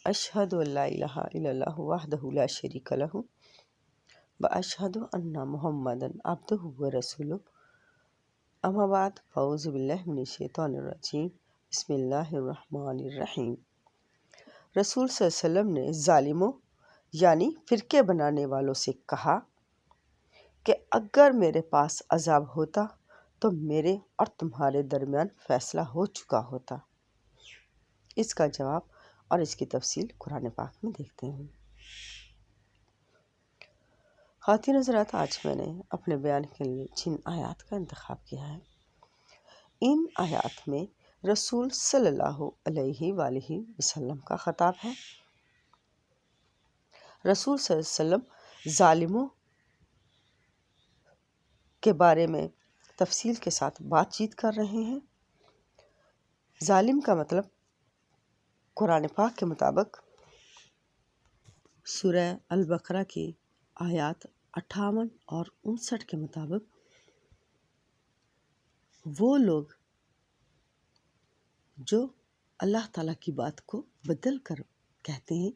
اشہد ان لا الہ الا اللہ وحدہ لا شریک لہ واشہد ان محمدا عبدہ ورسولہ اما بعد فاعوذ باللہ من الشیطان الرجیم بسم اللہ الرحمن الرحیم۔ رسول صلی اللہ علیہ وسلم نے ظالموں یعنی فرقے بنانے والوں سے کہا کہ اگر میرے پاس عذاب ہوتا تو میرے اور تمہارے درمیان فیصلہ ہو چکا ہوتا۔ اس کا جواب اور اس کی تفصیل قرآن پاک میں دیکھتے ہیں۔ خواتین حضرات، آج میں نے اپنے بیان کے لیے جن آیات کا انتخاب کیا ہے، ان آیات میں رسول صلی اللہ علیہ وآلہ وسلم کا خطاب ہے۔ رسول صلی اللہ علیہ وسلم ظالموں کے بارے میں تفصیل کے ساتھ بات چیت کر رہے ہیں۔ ظالم کا مطلب قرآن پاک کے مطابق سورہ البقرہ کی آیات 58 اور 59 کے مطابق وہ لوگ جو اللہ تعالیٰ کی بات کو بدل کر کہتے ہیں،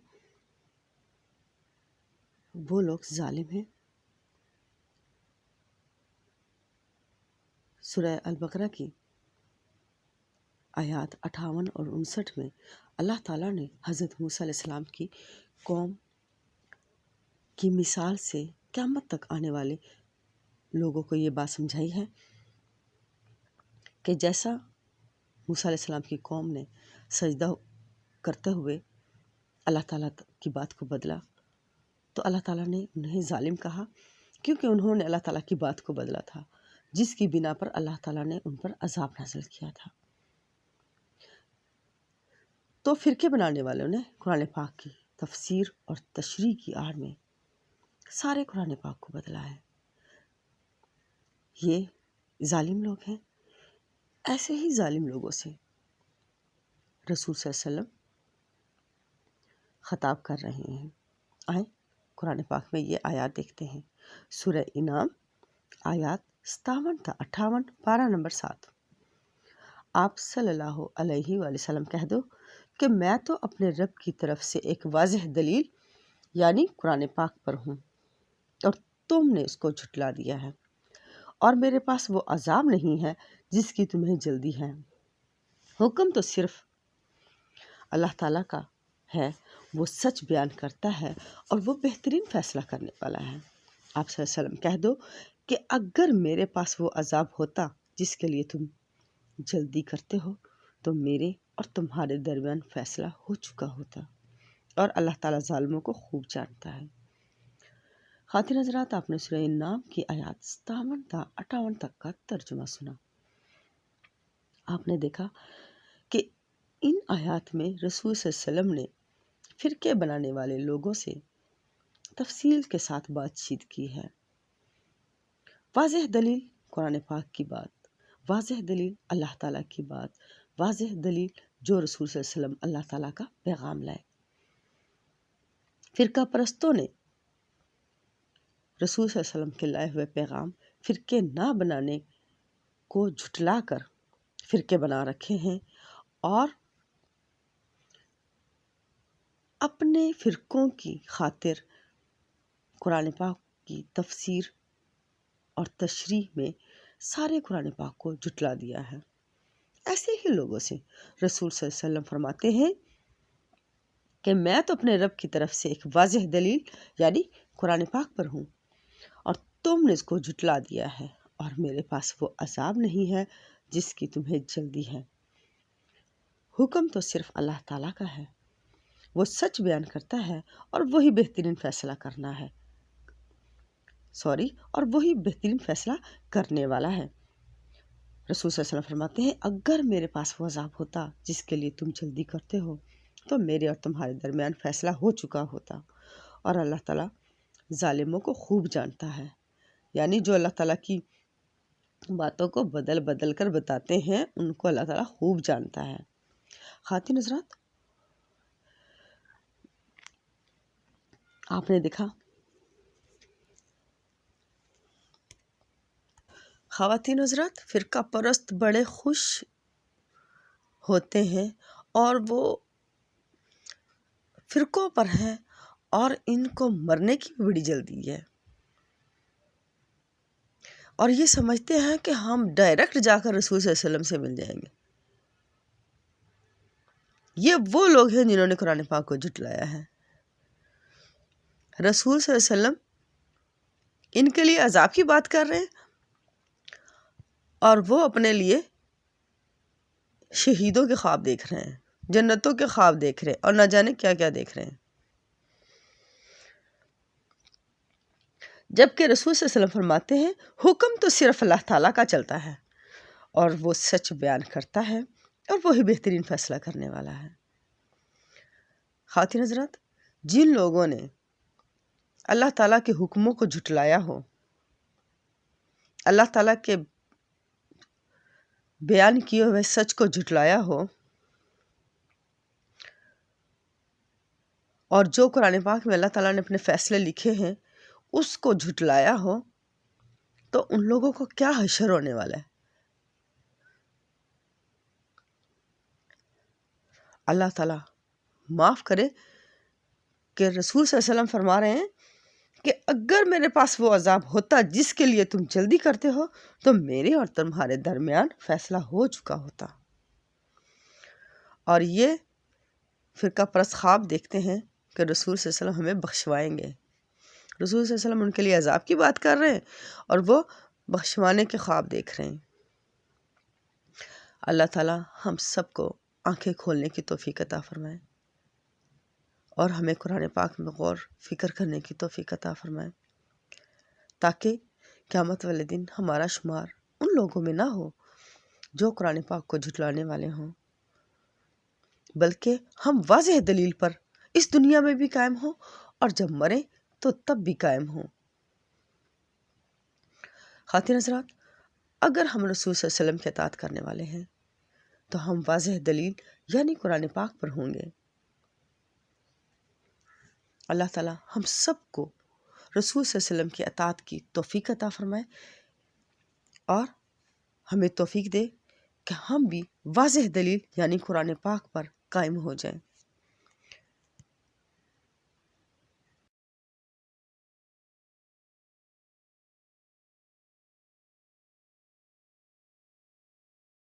وہ لوگ ظالم ہیں۔ سورہ البقرہ کی آیات 58 اور 59 میں اللہ تعالیٰ نے حضرت موسیٰ علیہ السلام کی قوم کی مثال سے قیامت تک آنے والے لوگوں کو یہ بات سمجھائی ہے کہ جیسا موسیٰ علیہ السلام کی قوم نے سجدہ کرتے ہوئے اللہ تعالیٰ کی بات کو بدلا، تو اللہ تعالیٰ نے انہیں ظالم کہا، کیونکہ انہوں نے اللہ تعالیٰ کی بات کو بدلا تھا، جس کی بنا پر اللہ تعالیٰ نے ان پر عذاب نازل کیا تھا۔ تو فرقے بنانے والوں نے قرآن پاک کی تفسیر اور تشریح کی آڑ میں سارے قرآن پاک کو بدلا ہے۔ یہ ظالم لوگ ہیں۔ ایسے ہی ظالم لوگوں سے رسول صلی اللہ علیہ وسلم خطاب کر رہے ہیں۔ آئیں قرآن پاک میں یہ آیات دیکھتے ہیں۔ سورہ انعام آیات 57 تا 58، پارہ نمبر 7۔ آپ صلی اللہ علیہ وآلہ وسلم کہہ دو کہ میں تو اپنے رب کی طرف سے ایک واضح دلیل یعنی قرآن پاک پر ہوں، اور تم نے اس کو جھٹلا دیا ہے، اور میرے پاس وہ عذاب نہیں ہے جس کی تمہیں جلدی ہے۔ حکم تو صرف اللہ تعالیٰ کا ہے، وہ سچ بیان کرتا ہے اور وہ بہترین فیصلہ کرنے والا ہے۔ آپ صلی اللہ علیہ وسلم کہہ دو کہ اگر میرے پاس وہ عذاب ہوتا جس کے لیے تم جلدی کرتے ہو تو میرے اور تمہارے درمیان فیصلہ ہو چکا ہوتا، اور اللہ تعالیٰ ظالموں کو خوب جانتا ہے۔ خواتین حضرات، آپ نے سورہ انعام کی آیات 57 تا 58 تک کا ترجمہ سنا۔ آپ نے دیکھا کہ ان آیات میں رسول صلی اللہ علیہ وسلم نے فرقے بنانے والے لوگوں سے تفصیل کے ساتھ بات چیت کی ہے۔ واضح دلیل قرآن پاک کی بات، واضح دلیل اللہ تعالیٰ کی بات، واضح دلیل جو رسول صلی اللہ علیہ وسلم اللہ تعالیٰ کا پیغام لائے۔ فرقہ پرستوں نے رسول صلی اللہ علیہ وسلم کے لائے ہوئے پیغام فرقے نہ بنانے کو جھٹلا کر فرقے بنا رکھے ہیں، اور اپنے فرقوں کی خاطر قرآن پاک کی تفسیر اور تشریح میں سارے قرآن پاک کو جھٹلا دیا ہے۔ ایسے ہی لوگوں سے رسول صلی اللہ علیہ وسلم فرماتے ہیں کہ میں تو اپنے رب کی طرف سے ایک واضح دلیل یعنی قرآن پاک پر ہوں، اور تم نے اس کو جھٹلا دیا ہے، اور میرے پاس وہ عذاب نہیں ہے جس کی تمہیں جلدی ہے۔ حکم تو صرف اللہ تعالیٰ کا ہے، وہ سچ بیان کرتا ہے اور وہی بہترین فیصلہ کرنے والا ہے۔ رسول صلی اللہ علیہ وسلم فرماتے ہیں اگر میرے پاس وہ عذاب ہوتا جس کے لیے تم جلدی کرتے ہو تو میرے اور تمہارے درمیان فیصلہ ہو چکا ہوتا، اور اللہ تعالیٰ ظالموں کو خوب جانتا ہے، یعنی جو اللہ تعالیٰ کی باتوں کو بدل بدل کر بتاتے ہیں ان کو اللہ تعالیٰ خوب جانتا ہے۔ خواتین حضرات، آپ نے دیکھا خواتین حضرات فرقہ پرست بڑے خوش ہوتے ہیں اور وہ فرقوں پر ہیں اور ان کو مرنے کی بڑی جلدی ہے، اور یہ سمجھتے ہیں کہ ہم ڈائریکٹ جا کر رسول صلی اللہ علیہ وسلم سے مل جائیں گے۔ یہ وہ لوگ ہیں جنہوں نے قرآن پاک کو جھٹلایا ہے۔ رسول صلی اللہ علیہ وسلم ان کے لیے عذاب کی بات کر رہے ہیں، اور وہ اپنے لیے شہیدوں کے خواب دیکھ رہے ہیں، جنتوں کے خواب دیکھ رہے ہیں، اور نہ جانے کیا کیا دیکھ رہے ہیں، جبکہ رسول صلی اللہ علیہ وسلم فرماتے ہیں حکم تو صرف اللہ تعالیٰ کا چلتا ہے، اور وہ سچ بیان کرتا ہے، اور وہی بہترین فیصلہ کرنے والا ہے۔ خواتین حضرات، جن لوگوں نے اللہ تعالیٰ کے حکموں کو جھٹلایا ہو، اللہ تعالیٰ کے بیان کیے ہوئے سچ کو جھٹلایا ہو، اور جو قرآن پاک میں اللہ تعالیٰ نے اپنے فیصلے لکھے ہیں اس کو جھٹلایا ہو، تو ان لوگوں کو کیا حشر ہونے والا ہے۔ اللہ تعالیٰ معاف کرے کہ رسول صلی اللہ علیہ وسلم فرما رہے ہیں کہ اگر میرے پاس وہ عذاب ہوتا جس کے لیے تم جلدی کرتے ہو، تو میرے اور تمہارے درمیان فیصلہ ہو چکا ہوتا۔ اور یہ فرقہ پرست خواب دیکھتے ہیں کہ رسول صلی اللہ علیہ وسلم ہمیں بخشوائیں گے۔ رسول صلی اللہ علیہ وسلم ان کے لیے عذاب کی بات کر رہے ہیں، اور وہ بخشوانے کے خواب دیکھ رہے ہیں۔ اللہ تعالیٰ ہم سب کو آنکھیں کھولنے کی توفیق عطا فرمائے، اور ہمیں قرآن پاک میں غور فکر کرنے کی توفیق عطا فرمائے، تاکہ قیامت والے دن ہمارا شمار ان لوگوں میں نہ ہو جو قرآن پاک کو جھٹلانے والے ہوں، بلکہ ہم واضح دلیل پر اس دنیا میں بھی قائم ہوں، اور جب مریں تو تب بھی قائم ہوں۔ خواتین حضرات، اگر ہم رسول صلی اللہ علیہ وسلم کی اطاعت کرنے والے ہیں تو ہم واضح دلیل یعنی قرآن پاک پر ہوں گے۔ اللہ تعالیٰ ہم سب کو رسول صلی اللہ علیہ وسلم کی اطاعت کی توفیق عطا فرمائے، اور ہمیں توفیق دے کہ ہم بھی واضح دلیل یعنی قرآن پاک پر قائم ہو جائیں۔